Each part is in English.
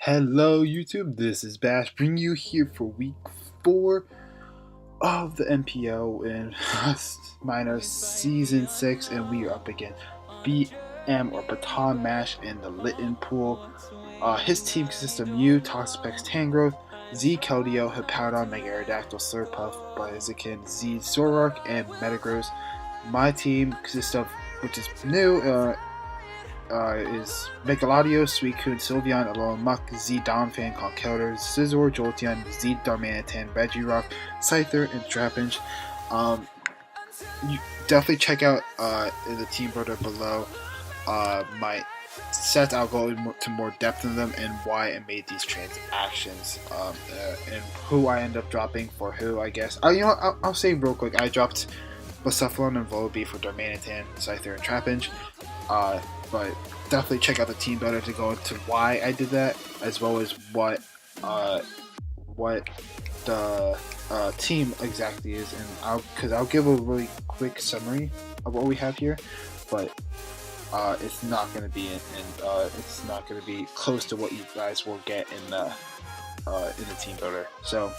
Hello YouTube, this is Bash bringing you here for week 4 of the NPL in minor season 6, and we are up against BM or Baton Mash in the Littenpool. His team consists of Mew, Toxapex, Tangrowth, Z Keldeo, Hippowdon, Mega Aerodactyl, Slurpuff, Blaziken, Z Zoroark, and Metagross. My team consists of, which is new, is Amadeus, Suicune, Sylveon, Alolan Muck, Z Donphan, Conkeldurr, Scizor, Jolteon, Z Darmanitan, Regirock, Scyther, and Trapinch. You definitely check out the team builder below my sets. I'll go into more depth in them and why I made these transactions and who I end up dropping for who, I guess. I'll say real quick, I dropped Blacephalon and Volibee for Darmanitan, Scyther, and Trapinch. But definitely check out the team builder to go into why I did that, as well as what the team exactly is, and I'll give a really quick summary of what we have here, but it's not going to be it's not going to be close to what you guys will get in the team builder. So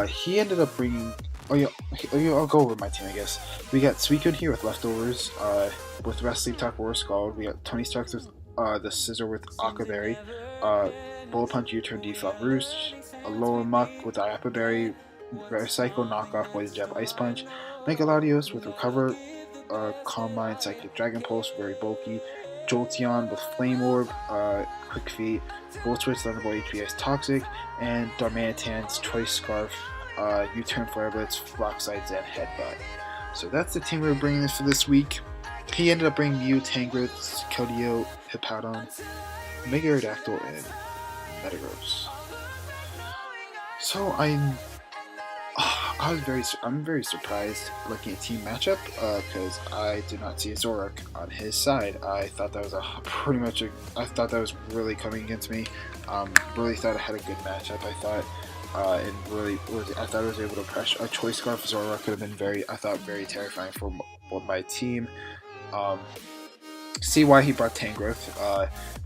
he ended up bringing. I'll go over my team, I guess. We got Suicune here with leftovers, with Wrestling Talk War Scald. We got Tony Starks with the Scizor with Aqua Berry, Bullet Punch U-Turn Default Roost, Alolan Muck with Iapa Berry, Recycle Knockoff Poison Jab Ice Punch, Megalodios with Recover, Calm Mind Psychic Dragon Pulse, very bulky, Jolteon with Flame Orb, Quick Feet, Volt Switch, Thunderbolt HP Ice Toxic, and Darmanitan's Choice Scarf, U-Turn Flare Blitz, Rock Slides, and Headbutt. So that's the team we were bringing for this week. He ended up bringing Mew, Tangrowth, Keldeo, Hippowdon, Mega Aerodactyl, and Metagross. So I'm very surprised looking at team matchup because I did not see a Zoroark on his side. I thought that was I thought that was really coming against me. Really thought I had a good matchup. I thought. I thought I was able to pressure a Choice Scarf Zoroark could have been very terrifying for my team. See why he brought Tangrowth.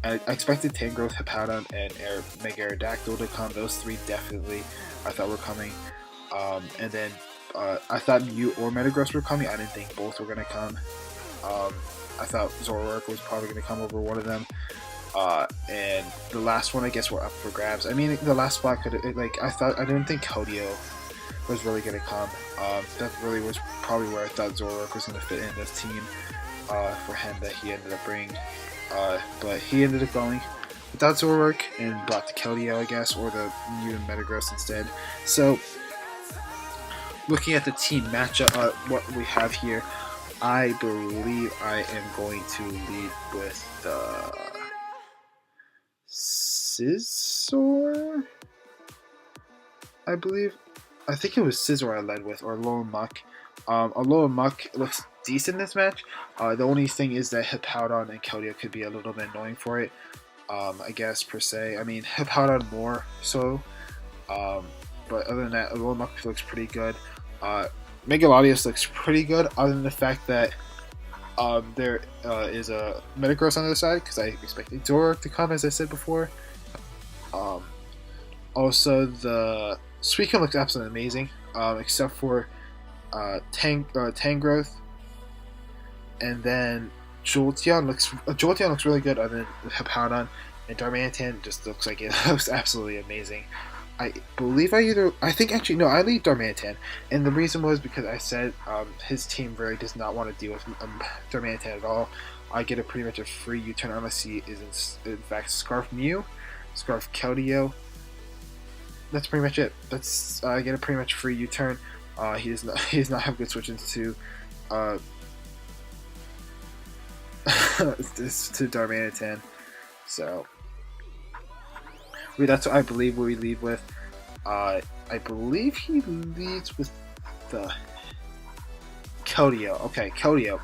I expected Tangrowth, Hippowdon, and Mega Aerodactyl to come. Those three definitely I thought were coming. And then I thought Mew or Metagross were coming. I didn't think both were going to come. I thought Zoroark was probably going to come over one of them. And the last one, I guess, were up for grabs. I mean, the last spot I didn't think Keldeo was really going to come. That really was probably where I thought Zoroark was going to fit in this team for him that he ended up bringing. But he ended up going without Zoroark and brought the Keldeo, I guess, or the Mew and Metagross instead. So, looking at the team matchup, what we have here, I believe I am going to lead with the Scizor, I believe. I think it was Scizor I led with, or Alolan Muck. Alolan Muck looks decent in this match. The only thing is that Hippowdon and Keldeo could be a little bit annoying for it, I guess, per se. I mean, Hippowdon more so, but other than that, Alolan Muck looks pretty good. Megalodius looks pretty good, other than the fact that there is a Metagross on the other side, because I expected Zoroark to come, as I said before. Also, the Suicune looks absolutely amazing, except for Tangrowth, and then Jolteon looks really good, other than Hippowdon, and Darmanitan just looks like it looks absolutely amazing. I lead Darmanitan, and the reason was because I said his team really does not want to deal with Darmanitan at all. I get pretty much a free U-turn unless he is in fact Scarf Mew, Scarf Keldeo. That's pretty much it. I get a pretty much free U-turn. He does not have good switches to to Darmanitan. So that's what I believe we lead with. I believe he leads with the Keldeo. Okay, Keldeo.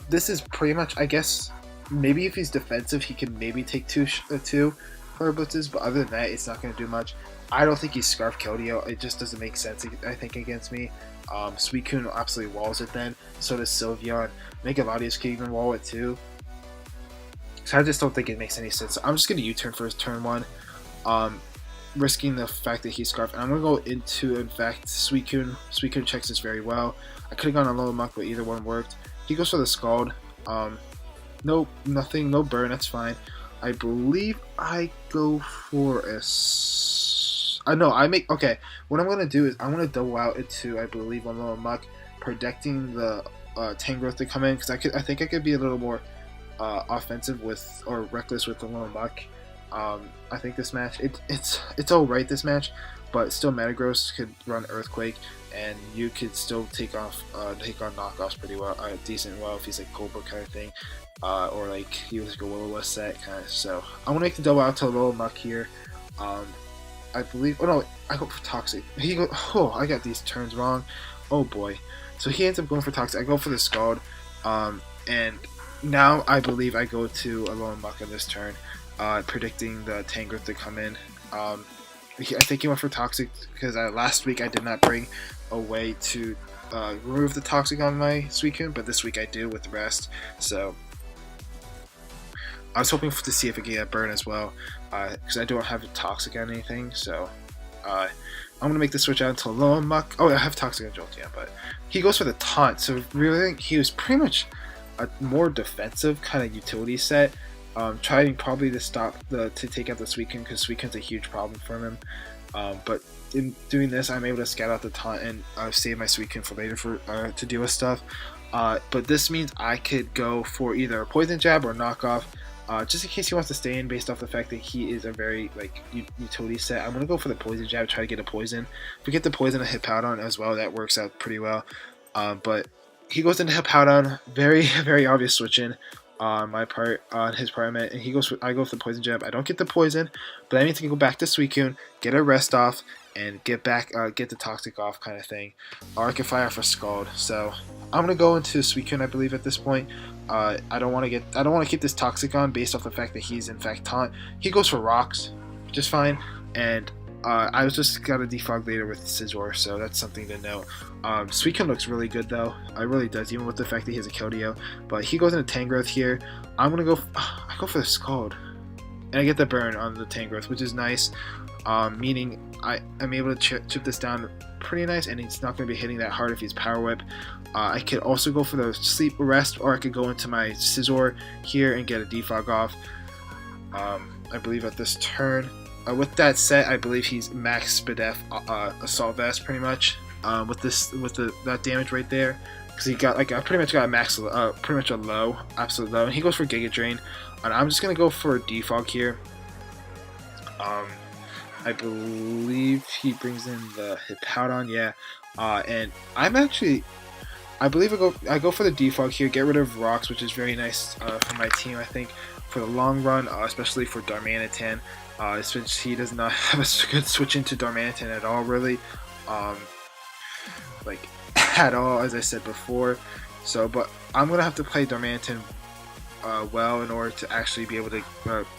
This is pretty much, I guess, maybe if he's defensive, he can maybe take two Flare Blitzes, but other than that, it's not going to do much. I don't think he's Scarf Keldeo. It just doesn't make sense, I think, against me. Suicune absolutely walls it then. So does Sylveon. Amadeus can even wall it too. So I just don't think it makes any sense. So I'm just going to U-turn for his turn 1. Risking the fact that he's Scarf. And I'm going to go into, in fact, Suicune. Suicune checks this very well. I could have gone on Little Muck, but either one worked. He goes for the Scald. Nope, nothing, no burn, that's fine. I believe I go for a... no, I make... Okay, what I'm going to do is I'm going to double out into, I believe, on Little Muck, predicting the Tangrowth to come in, because I think I could be a little more offensive with, or reckless with the Little Muck. I think this match, it's alright this match, but still Metagross could run Earthquake, and you could still take on knockoffs pretty well, decent well if he's like Cobra kind of thing, or like he was like a Will-O-Wisp set kind of. So I'm gonna make the double out to a Little Muck here. I believe. Oh no, I go for Toxic. He go. Oh, I got these turns wrong. Oh boy. So he ends up going for Toxic. I go for the Scald, and now I believe I go to a Little Muck on this turn, predicting the Tangrowth to come in. I think he went for Toxic because last week I did not bring a way to remove the Toxic on my Suicune, but this week I do with Rest. So I was hoping to see if I could get a burn as well, because I don't have a Toxic on anything. So I'm going to make the switch out to Little Muck. Oh, I have Toxic on Jolteon, but he goes for the Taunt. So really, he was pretty much a more defensive kind of utility set. Trying probably to take out the Suicune, because Suicune's a huge problem for him. But in doing this, I'm able to scout out the Taunt and save my Suicune for later to deal with stuff. But this means I could go for either a Poison Jab or Knockoff, just in case he wants to stay in based off the fact that he is a very utility set. I'm going to go for the Poison Jab, try to get a Poison. If we get the Poison, a Hippowdon as well, that works out pretty well. But he goes into Hippowdon, very, very obvious switch in. On my part, on his part, and I go for the Poison Jab. I don't get the Poison, but I need to go back to Suicune, get a Rest off, and get the Toxic off, kind of thing. Or I can fire for Scald. So I'm gonna go into Suicune, I believe, at this point. I don't want to keep this Toxic on based off the fact that he's in fact Taunt. He goes for Rocks, just fine, and I was just got a defog later with Scizor, so that's something to note. Suicune looks really good though. It really does, even with the fact that he has a Keldeo. But he goes into Tangrowth here. I'm gonna go. I go for the Scald, and I get the burn on the Tangrowth, which is nice. Meaning I'm able to chip this down pretty nice, and he's not gonna be hitting that hard if he's Power Whip. I could also go for the Sleep Rest, or I could go into my Scizor here and get a defog off. I believe at this turn. With that set, I believe he's max Spadef Assault Vest pretty much. With that damage right there, because he got I pretty much got a max, pretty much a low, absolute low, and he goes for Giga Drain, and I'm just gonna go for a defog here. I believe he brings in the Hippowdon, yeah, and I believe I go for the defog here, get rid of Rocks, which is very nice for my team, I think, for the long run, especially for Darmanitan. Since he does not have a good switch into Darmanitan at all, really, at all, as I said before. So, but I'm gonna have to play Darmanitan well in order to actually be able to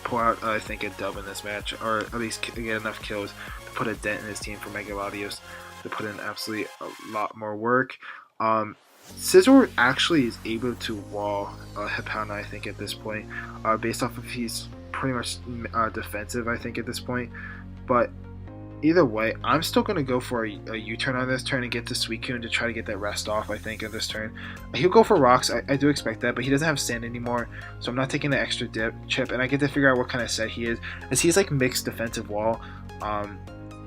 pull out, I think, a dub in this match, or at least get enough kills to put a dent in his team for Amadeus to put in absolutely a lot more work. Scizor actually is able to wall Hippowdon, I think, at this point, based off of he's pretty much defensive, I think, at this point. But either way, I'm still going to go for a U-turn on this turn and get to Suicune to try to get that Rest off, I think, of this turn. He'll go for Rocks, I do expect that, but he doesn't have Sand anymore, so I'm not taking the extra chip, and I get to figure out what kind of set he is, as he's like mixed defensive wall,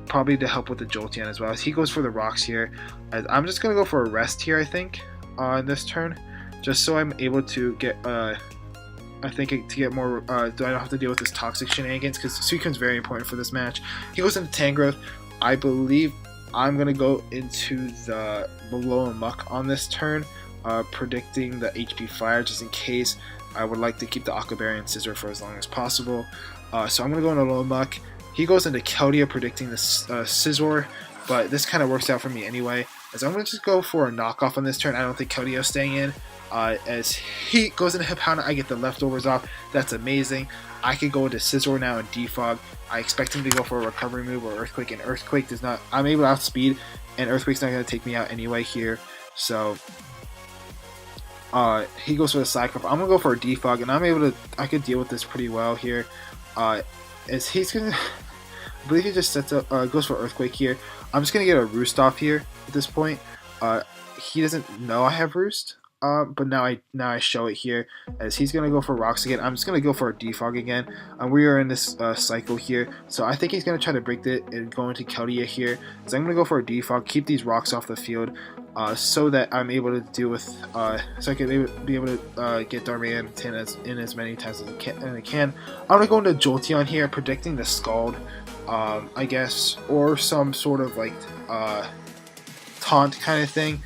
probably to help with the Jolteon as well. As he goes for the Rocks here, as I'm just going to go for a Rest here, I think, on this turn, just so I'm able to get I think to get more, I don't have to deal with this Toxic shenanigans, because Suicune's very important for this match. He goes into Tangrowth. I believe I'm going to go into the Little Muck on this turn, predicting the HP Fire, just in case. I would like to keep the Aqua Berry and Scizor for as long as possible. So I'm going to go into Little Muck. He goes into Keldeo, predicting the Scizor, but this kind of works out for me anyway, as I'm going to just go for a knockoff on this turn. I don't think Keldeo's staying in. As he goes into Hippowdon, I get the leftovers off. That's amazing. I could go into Scizor now and defog. I expect him to go for a recovery move or Earthquake, and Earthquake does not. I'm able to outspeed, and Earthquake's not going to take me out anyway here. So he goes for the Cyclone. I'm gonna go for a defog, and I'm able to. I could deal with this pretty well here. As he's gonna, I believe he just sets up. Goes for Earthquake here. I'm just gonna get a Roost off here at this point. He doesn't know I have Roost. But now I show it here as he's gonna go for rocks again. I'm just gonna go for a defog again. We are in this cycle here, so I think he's gonna try to break it and go into Keldea here. So I'm gonna go for a defog, keep these rocks off the field, so that I'm able to deal with, so I can be able to get Darmanitan in as many times as I can. I'm gonna go into Jolteon here, predicting the Scald, I guess, or some sort of like taunt kind of thing.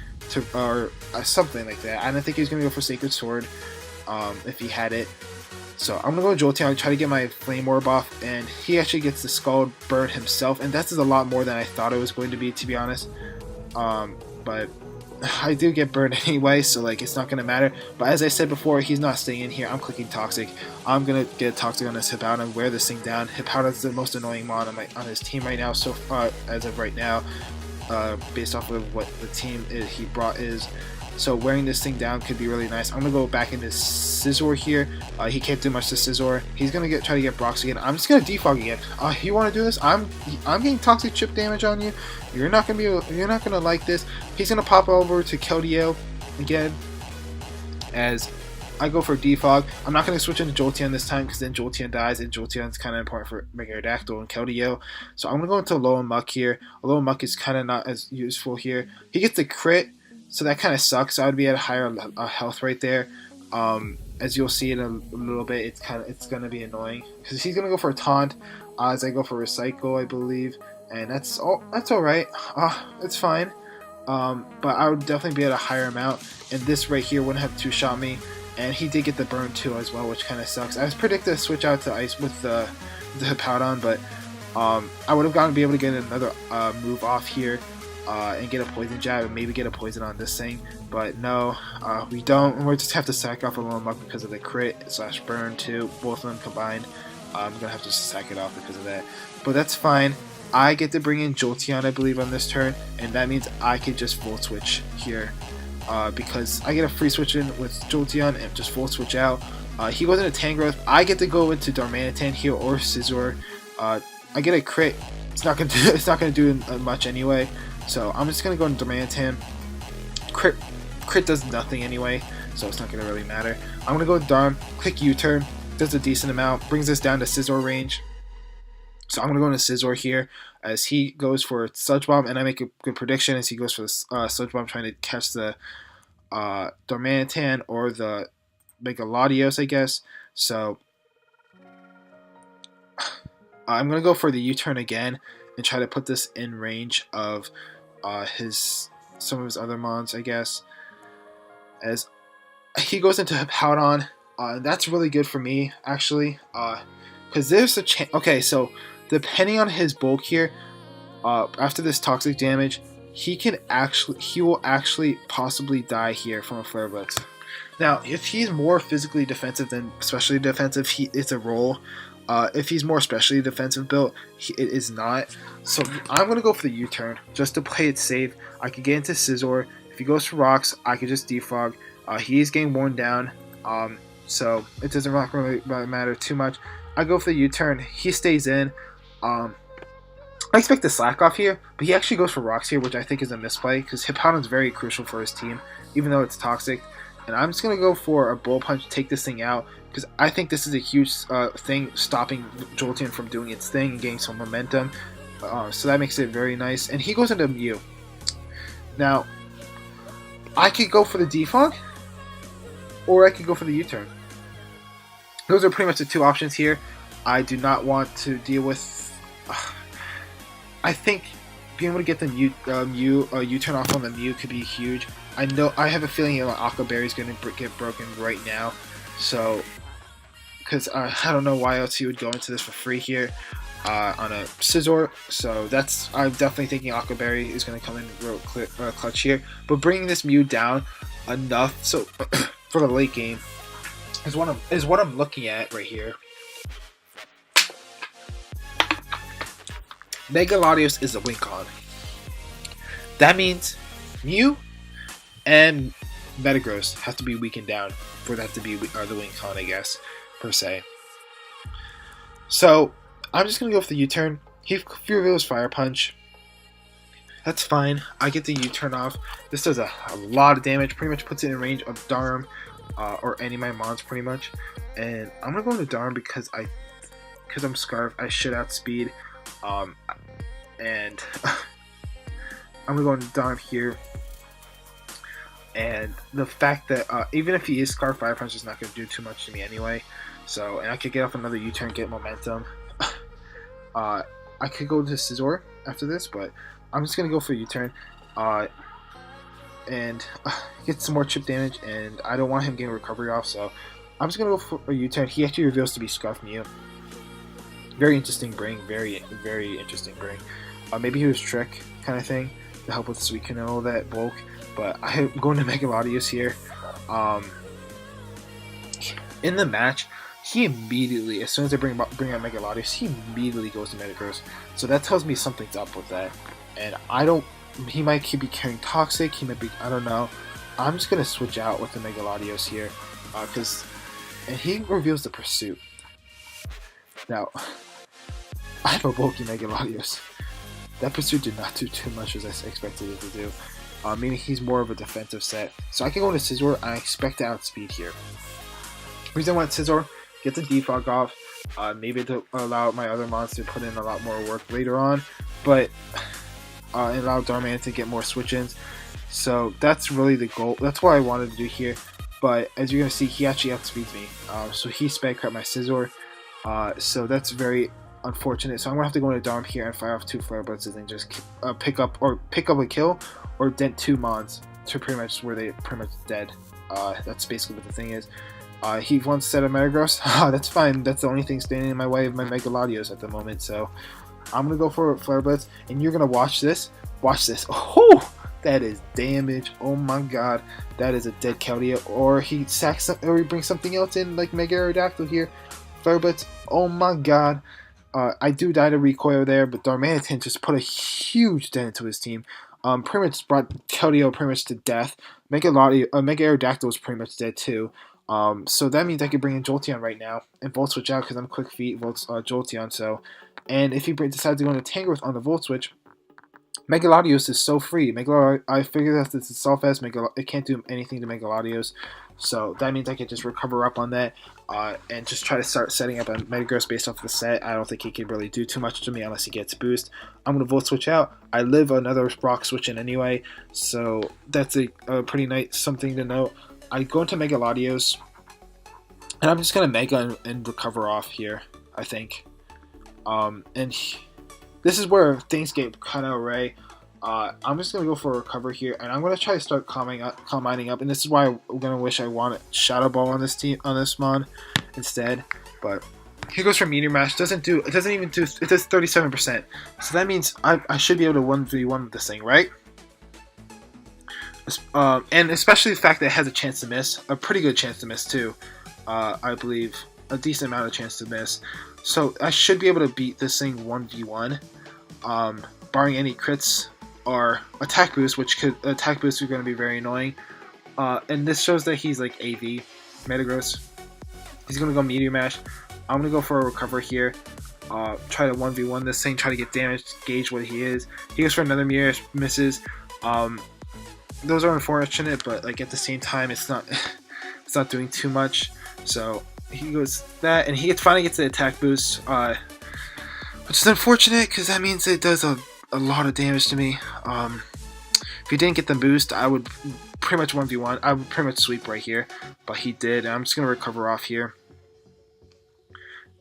Or something like that. I don't think he's gonna go for Sacred Sword if he had it. So I'm gonna go Jolteon, try to get my Flame Orb off, and he actually gets the Scald burn himself, and that's a lot more than I thought it was going to be, to be honest. But I do get burned anyway, so like it's not gonna matter. But as I said before, he's not staying in here. I'm clicking Toxic. I'm gonna get Toxic on this Hippowdon and wear this thing down. Hippowdon's the most annoying mon on his team right now. So as of right now. Based off of what the team he brought is. So wearing this thing down could be really nice. I'm gonna go back into Scizor here. He can't do much to Scizor. He's gonna try to get Brox again. I'm just gonna defog again. You want to do this? I'm getting toxic chip damage on you. You're not gonna like this. He's gonna pop over to Keldea again as I go for defog. I'm not going to switch into Jolteon this time because then Jolteon dies, and Jolteon's kind of important for Mega Aerodactyl and Keldea. So I'm going to go into Low Muck here. Low Muck is kind of not as useful here. He gets the crit, so that kind of sucks. I would be at a higher health right there. As you'll see in a little bit, it's going to be annoying because he's going to go for a taunt as I go for Recycle, I believe, and that's all right. It's fine. But I would definitely be at a higher amount, and this right here wouldn't have two-shot me. And he did get the burn too as well, which kind of sucks. I was predicted to switch out to Ice with the Hippowdon, but I would have be able to get another move off here and get a Poison Jab and maybe get a Poison on this thing. But no, we don't. We'll just have to sack off a little muck because of the crit / burn too. Both of them combined. I'm going to have to sack it off because of that. But that's fine. I get to bring in Jolteon, I believe, on this turn, and that means I could just Volt Switch here. Because I get a free switch in with Jolteon and just full switch out. He goes into Tangrowth. I get to go into Darmanitan here or Scizor. I get a crit. It's not gonna do much anyway. So I'm just gonna go into Darmanitan. Crit does nothing anyway, so it's not gonna really matter. I'm gonna go with Darm. Click U-turn. Does a decent amount. Brings us down to Scizor range. So I'm going to go into Scizor here as he goes for Sludge Bomb, and I make a good prediction as he goes for the Sludge Bomb, trying to catch the Darmanitan or the Megalodios, I guess. So I'm going to go for the U-turn again and try to put this in range of some of his other mons, I guess. As he goes into Hippowdon, that's really good for me, actually, because there's a chance. Okay, so depending on his bulk here, after this toxic damage, he will actually possibly die here from a Flare Blitz. Now, if he's more physically defensive than specially defensive, it's a roll. If he's more specially defensive built, it is not. So I'm gonna go for the U-turn just to play it safe. I could get into Scizor. If he goes for rocks, I could just defog. He is getting worn down, so it doesn't really matter too much. I go for the U-turn. He stays in. I expect the slack off here, but he actually goes for rocks here, which I think is a misplay because Hippowdon's very crucial for his team, even though it's toxic. And I'm just going to go for a Bull Punch, take this thing out, because I think this is a huge thing, stopping Jolteon from doing its thing and getting some momentum. So that makes it very nice. And he goes into Mew. Now, I could go for the defog, or I could go for the U-turn. Those are pretty much the two options here. I do not want to deal with... I think being able to get the U-turn off on the Mew could be huge. I have a feeling Aqua Berry is going to get broken right now. So, because I don't know why else he would go into this for free here on a Scizor. So I'm definitely thinking Aqua Berry is going to come in real clutch here. But bringing this Mew down enough so for the late game is what I'm looking at right here. Mega Latios is a win con. That means Mew and Metagross have to be weakened down for that to be the win con, I guess, per se. So I'm just gonna go for the U-turn. He reveals Fire Punch. That's fine. I get the U-turn off. This does a lot of damage. Pretty much puts it in range of Darm or any of my mons, pretty much. And I'm gonna go into Darm because I'm Scarf. I should outspeed. And I'm gonna go into Darm here. And the fact that even if he is Scarf, Fire Punch is not gonna do too much to me anyway. So, and I could get off another U-turn, get momentum. I could go to Scizor after this, but I'm just gonna go for a U-turn, and get some more chip damage. And I don't want him getting recovery off, so I'm just gonna go for a U-turn. He actually reveals to be Scarf Mew. Very interesting bring, very interesting bring. Maybe he was Trick kind of thing to help with Suicune and all that bulk. But I'm going to Mega Latios here. In the match, he immediately, as soon as I bring out Mega Latios, he immediately goes to Metagross. So that tells me something's up with that. And he might be carrying Toxic, he might be, I don't know. I'm just going to switch out with the Mega Latios here. And he reveals the Pursuit. Now, I have a bulky Mega Latios. That Pursuit did not do too much as I expected it to do. Meaning he's more of a defensive set. So I can go into Scizor, and I expect to outspeed here. Reason I want Scizor, get the defog off, maybe to allow my other monster to put in a lot more work later on, but allow Darman to get more switch-ins. So that's really the goal. That's what I wanted to do here. But as you're going to see, he actually outspeeds me. So he sped crap my Scizor. So that's very unfortunate. So I'm going to have to go into Darm here and fire off 2 Flare Blitzes and just pick up a kill or dent 2 mons to pretty much where they pretty much dead. That's basically what the thing is. He wants to set a Metagross. That's fine. That's the only thing standing in my way of my Mega Latios at the moment. So I'm going to go for a Flare Blitz, and you're going to watch this. Watch this. Oh, that is damage. Oh my god. That is a dead Keldeo. Or he sacks or he brings something else in like Mega Aerodactyl here. Flare Blitz. Oh my god. I do die to recoil there, but Darmanitan just put a huge dent into his team. Pretty much brought Keldeo pretty much to death. Mega Aerodactyl is pretty much dead too. So that means I could bring in Jolteon right now and Volt Switch out because I'm Quick Feet, Jolteon. So, and if he decides to go into Tangrowth on the Volt Switch, Mega Latios is so free. I figured that this is self-S. It can't do anything to Mega Latios. So that means I can just recover up on that and just try to start setting up a Metagross based off the set. I don't think he can really do too much to me unless he gets boost. I'm going to Volt Switch out. I live another Rock Switch in anyway, so that's a pretty nice something to note. I go into Mega Latios, and I'm just going to Mega and recover off here, I think. This is where things get kind of array. I'm just going to go for a recover here, and I'm going to try to start calm mining up, and this is why I'm going to wish I wanted Shadow Ball on this mon instead, but here goes for Meteor Mash. It does 37%, so that means I should be able to 1v1 with this thing, right? And especially the fact that it has a chance to miss, a pretty good chance to miss too, I believe, a decent amount of chance to miss, so I should be able to beat this thing 1v1, barring any crits or attack boost, which attack boosts are going to be very annoying. And this shows that he's like AV Metagross. He's going to go Meteor Mash. I'm going to go for a recover here. Try to 1v1 this thing, try to get damage, gauge what he is. He goes for another Meteor, misses. Those are unfortunate, but like at the same time, it's not doing too much. So he goes that, and he finally gets the attack boost, which is unfortunate because that means it does a lot of damage to me. If he didn't get the boost, I would pretty much 1v1. I would pretty much sweep right here, but he did. And I'm just gonna recover off here.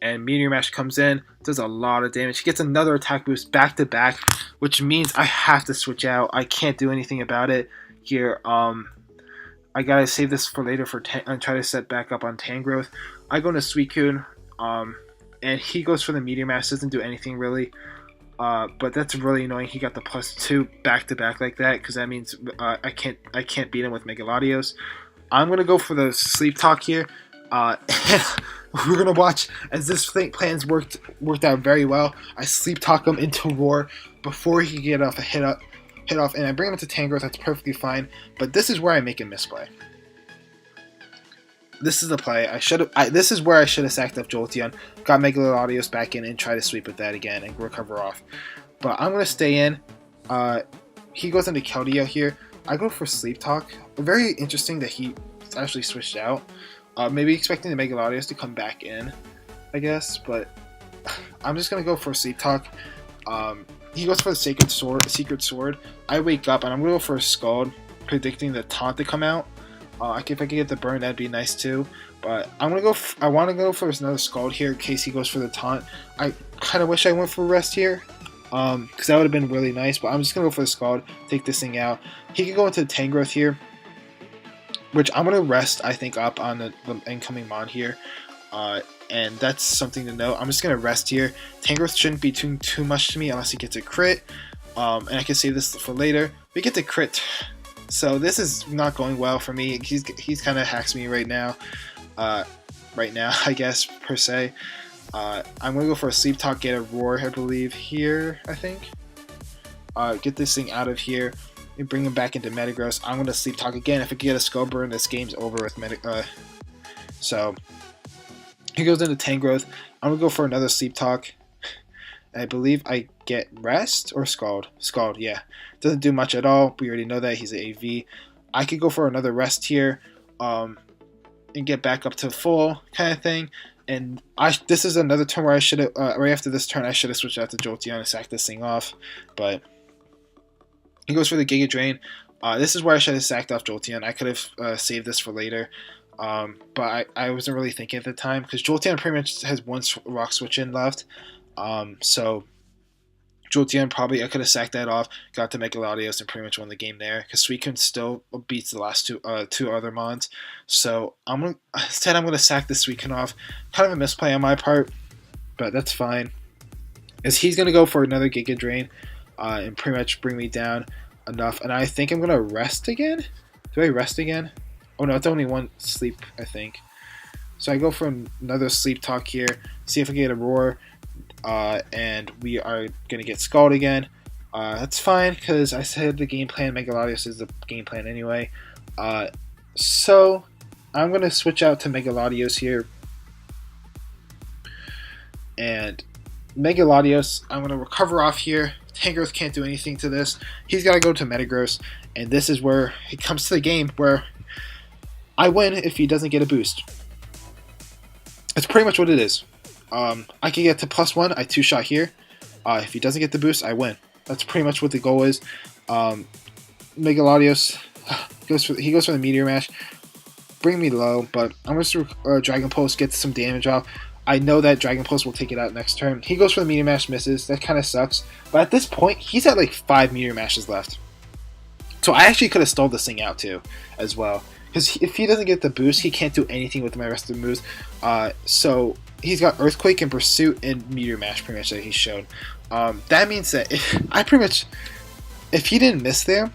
And Meteor Mash comes in, does a lot of damage. He gets another attack boost back to back, which means I have to switch out. I can't do anything about it here. I gotta save this for later and try to set back up on Tangrowth. I go into Suicune, and he goes for the Meteor Mash. Doesn't do anything really. But that's really annoying. He got the +2 back to back like that because that means I can't beat him with Mega Latios. I'm gonna go for the Sleep Talk here. We're gonna watch as this plan's worked out very well. I sleep talk him into roar before he can get off a hit off, and I bring him into Tangrowth. That's perfectly fine. But this is where I make a misplay. This is the play. This is where I should have sacked up Jolteon, got Megalodios back in, and try to sweep with that again and recover off. But I'm gonna stay in. He goes into Keldeo here. I go for Sleep Talk. Very interesting that he actually switched out. Maybe expecting the Megalodios to come back in, I guess. But I'm just gonna go for Sleep Talk. He goes for the Secret Sword. I wake up and I'm gonna go for a Scald, predicting the taunt to come out. If I can get the burn, that'd be nice too. But I'm gonna go. I want to go for another Scald here in case he goes for the taunt. I kind of wish I went for Rest here, because that would have been really nice. But I'm just gonna go for the Scald, take this thing out. He could go into Tangrowth here, which I'm gonna rest. I think up on the incoming Mon here, and that's something to know. I'm just gonna rest here. Tangrowth shouldn't be doing too much to me unless he gets a crit, and I can save this for later. We get the crit. So this is not going well for me. He's kind of hacks me right now, I guess, per se. I'm gonna go for a Sleep Talk, get a Roar, I believe here. I think get this thing out of here and bring him back into Metagross. I'm gonna Sleep Talk again. If I can get a Skull Burn, this game's over with So he goes into Tangrowth. I'm gonna go for another Sleep Talk. I believe I get Rest or Scald. Scald, yeah. Doesn't do much at all. We already know that he's an AV. I could go for another Rest here, and get back up to full kind of thing. And this is another turn where I should have, right after this turn, I should have switched out to Jolteon and sacked this thing off. But he goes for the Giga Drain. This is where I should have sacked off Jolteon. I could have saved this for later. But I wasn't really thinking at the time because Jolteon pretty much has one Rock Switch in left. So Jolteon probably I could have sacked that off, got to Megalodios and pretty much won the game there because Suicune still beats the last two other Mons. So instead I'm gonna sack the Suicune off. Kind of a misplay on my part, but that's fine. As he's gonna go for another Giga Drain, and pretty much bring me down enough. And I think I'm gonna rest again. Do I rest again? Oh no, it's only one sleep I think. So I go for another Sleep Talk here. See if I can get a Roar. And we are going to get Scald again. That's fine, because I said the game plan, Megalodios is the game plan anyway. So, I'm going to switch out to Megalodios here. And Megalodios, I'm going to recover off here. Tangrowth can't do anything to this. He's got to go to Metagross. And this is where it comes to the game where I win if he doesn't get a boost. That's pretty much what it is. I can get to +1, I 2-shot here. If he doesn't get the boost, I win. That's pretty much what the goal is. Megalodios goes for the Meteor Mash. Bring me low, but I'm going to Dragon Pulse, get some damage off. I know that Dragon Pulse will take it out next turn. He goes for the Meteor Mash, misses. That kind of sucks. But at this point, he's at like 5 Meteor Mashes left. So I actually could have stalled this thing out too, as well. Because if he doesn't get the boost, he can't do anything with my rest of the moves. So he's got Earthquake and Pursuit and Meteor Mash pretty much that he's shown. That means that if he didn't miss there,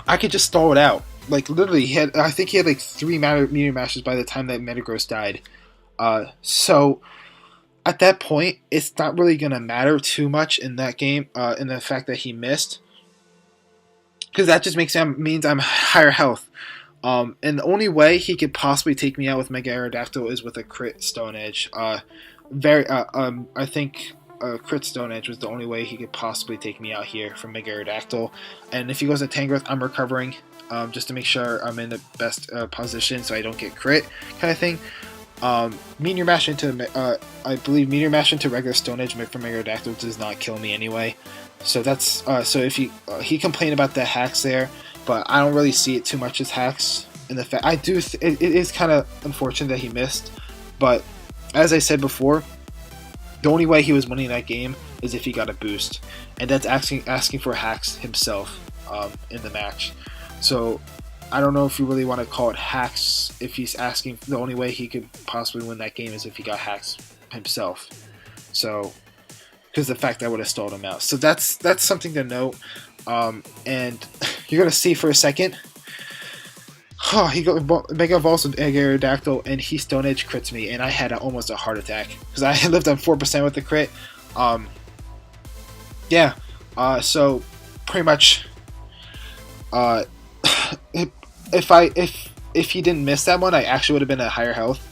I could just stall it out. Like literally, I think he had like 3 Meteor Mashes by the time that Metagross died. So at that point, it's not really gonna matter too much in that game. In the fact that he missed, because that just means I'm higher health. And the only way he could possibly take me out with Mega Aerodactyl is with a crit Stone Edge. I think crit Stone Edge was the only way he could possibly take me out here from Mega Aerodactyl. And if he goes to Tangrowth, I'm recovering just to make sure I'm in the best position so I don't get crit kind of thing. Meteor Mash into I believe Meteor Mash into regular Stone Edge from Mega Aerodactyl does not kill me anyway. So that's so if he complained about the hacks there. But I don't really see it too much as hacks. In the fact, it is kind of unfortunate that he missed. But as I said before, the only way he was winning that game is if he got a boost, and that's asking for hacks himself in the match. So I don't know if you really want to call it hacks if he's asking. The only way he could possibly win that game is if he got hacks himself. So because the fact that would have stalled him out. So that's something to note. And you're going to see for a second, Oh, he Mega Evolves with Aerodactyl, and he Stone Edge crits me, and I had almost a heart attack because I lived on 4% with the crit. Yeah. So pretty much, uh, if he didn't miss that one, I actually would have been at higher health.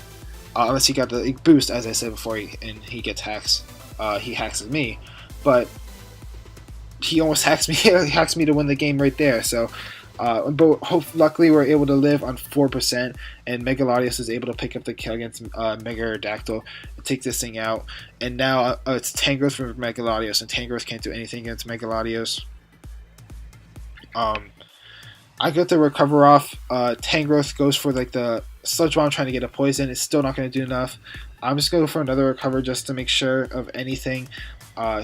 Unless he got the boost, as I said before, he gets hacks. He hacks at me, but he almost hacks me. He hacks me to win the game right there. So, but luckily we're able to live on 4%, and Megalodius is able to pick up the kill against Mega Aerodactyl and take this thing out. And now it's Tangrowth for Megalodius, and Tangrowth can't do anything against Megalodius. I get the recover off. Tangrowth goes for like the Sludge Bomb trying to get a poison. It's still not going to do enough. I'm just going to go for another recover just to make sure of anything.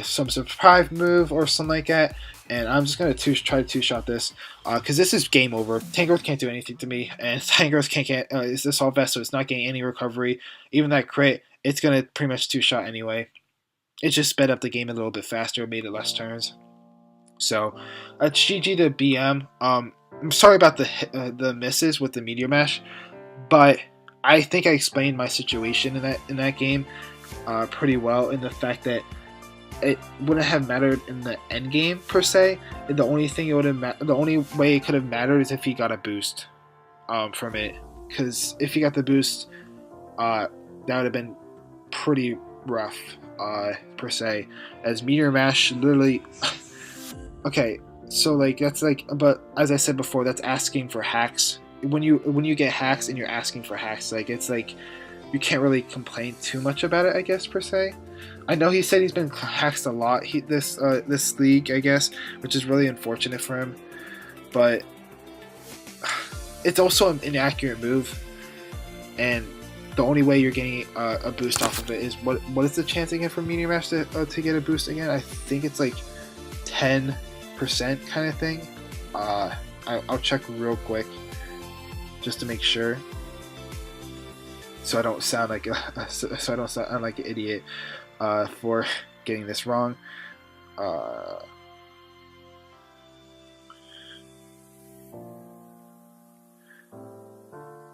Some surprise move or something like that. And I'm just going to try to two-shot this. Because this is game over. Tangrowth can't do anything to me. And Tangrowth can't get... it's this all vest, so it's not getting any recovery. Even that crit, it's going to pretty much two-shot anyway. It just sped up the game a little bit faster. Made it less turns. So, it's GG to BM. I'm sorry about the misses with the Meteor Mash, but I think I explained my situation in that game pretty well, in the fact that it wouldn't have mattered in the end game per se. The only thing the only way it could have mattered is if he got a boost from it, because if he got the boost, that would have been pretty rough per se. As Meteor Mash literally, okay. So like that's like, but as I said before, that's asking for hacks. When you get hacks and you're asking for hacks, like it's like you can't really complain too much about it, I guess, per se. I know he said he's been hacked a lot this league, I guess, which is really unfortunate for him. But it's also an inaccurate move, and the only way you're getting a boost off of it is what is the chance again for Meteor Mash to get a boost again? I think it's like 10% kind of thing. I'll check real quick just to make sure, so I don't sound like an idiot for getting this wrong.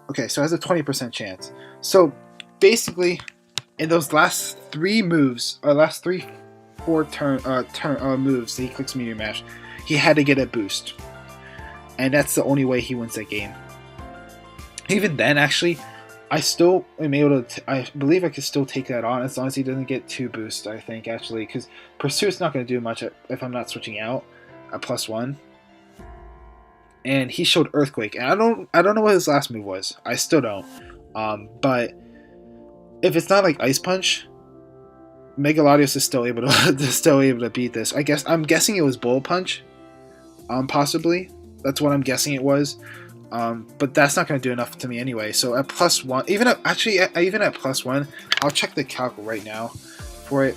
Okay, so it has a 20% chance. So basically, in those last three moves, or last 4 moves that he clicks Meteor Mash, he had to get a boost, and that's the only way he wins that game. Even then, actually, I still am able to. I believe I could still take that on as long as he doesn't get 2 boosts. I think actually, because Pursuit's not going to do much if I'm not switching out at +1. And he showed Earthquake, and I don't know what his last move was. I still don't. But if it's not like Ice Punch, Megalodius is still able to beat this. I'm guessing it was Bullet Punch, possibly. That's what I'm guessing it was. But that's not going to do enough to me anyway. So at +1, even at +1, I'll check the calc right now for it.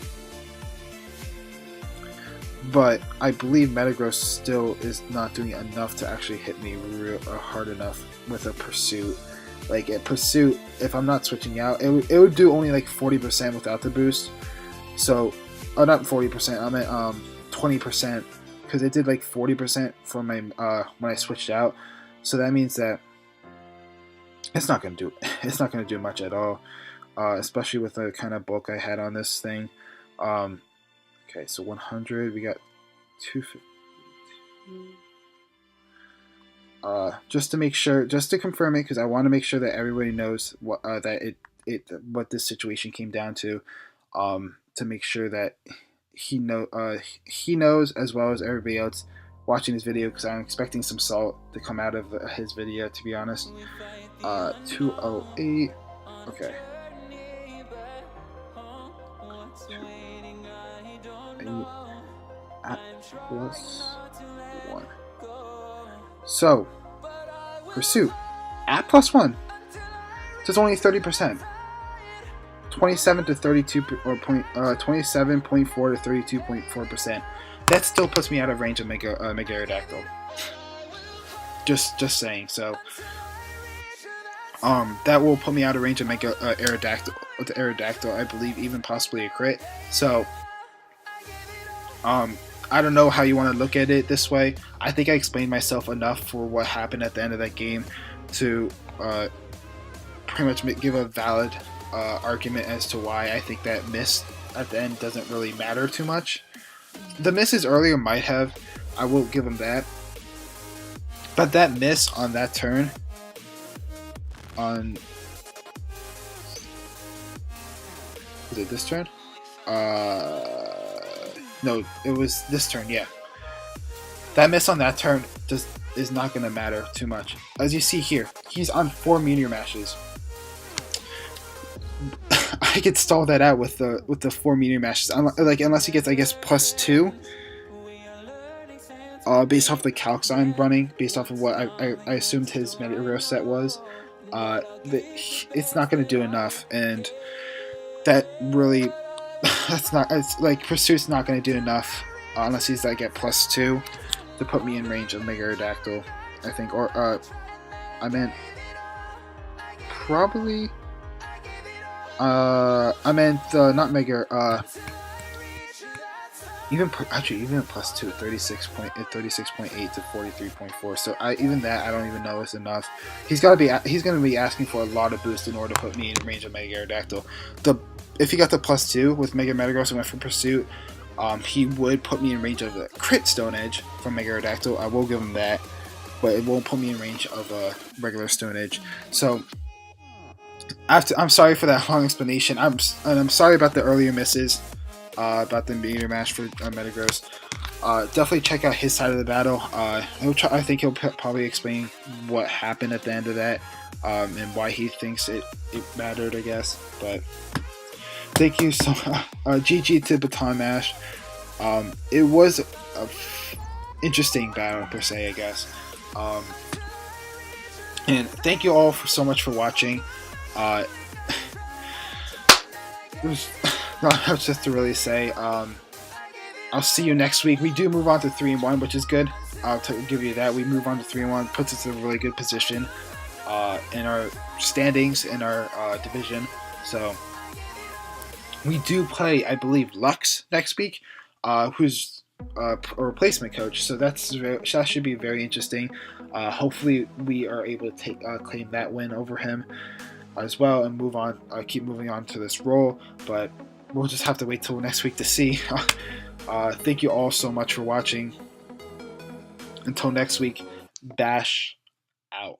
But I believe Metagross still is not doing enough to actually hit me real hard enough with a Pursuit. Like at Pursuit, if I'm not switching out, it would do only like 40% without the boost. So, not 40%. I meant 20%, because it did like 40% for my when I switched out. So that means that it's not gonna do much at all, especially with the kind of bulk I had on this thing. Okay, so 100, we got 250. Just to make sure, just to confirm it, because I want to make sure that everybody knows what what this situation came down to. To make sure that he knows, as well as everybody else watching this video, because I'm expecting some salt to come out of his video, to be honest. 208. Okay. At +1. So, Pursuit at +1. So it's only 30%. 27 to 32, or 27.4 to 32.4%. That still puts me out of range of Mega Aerodactyl. Just saying. So, that will put me out of range of Mega Aerodactyl. With the Aerodactyl, I believe, even possibly a crit. So, I don't know how you want to look at it this way. I think I explained myself enough for what happened at the end of that game. to pretty much give a valid argument as to why I think that miss at the end doesn't really matter too much. The misses earlier might have, I will give him that, but that miss on that turn, on, was it this turn? No, it was this turn, yeah. That miss on that turn is not going to matter too much. As you see here, he's on 4 Meteor Mashes. I could stall that out with the 4 Meteor Mashes. Like, unless he gets, I guess, +2. Based off the calcs I'm running, based off of what I assumed his Metagross set was. It's not going to do enough, and that really, it's like Pursuit's not going to do enough unless he's like at +2 to put me in range of Mega Aerodactyl, I think. Or I meant probably I meant not Mega, even at +2, 36.8 to 43.4. So even that I don't even know is enough. He's going to be asking for a lot of boost in order to put me in range of Mega Aerodactyl. If he got the +2 with Mega Metagross and went for Pursuit, he would put me in range of a crit Stone Edge from Mega Aerodactyl. I will give him that, but it won't put me in range of a regular Stone Edge. So I'm sorry for that long explanation. I'm sorry about the earlier misses. About the Meteor Mash for Metagross. Definitely check out his side of the battle. I think he'll probably explain what happened at the end of that, and why he thinks it mattered, I guess. But thank you so much. GG to Baton Mash. It was a interesting battle per se, I guess. And thank you all so much for watching. It was not much just to really say. I'll see you next week. We do move on to 3-1, which is good. I'll give you that. We move on to 3-1, puts us in a really good position in our standings in our division. So we do play, I believe, Lux next week, who's a replacement coach. So that should be very interesting. Hopefully, we are able to claim that win over him as well and move on. Keep moving on to this role, but we'll just have to wait till next week to see. Thank you all so much for watching. Until next week, Bash out.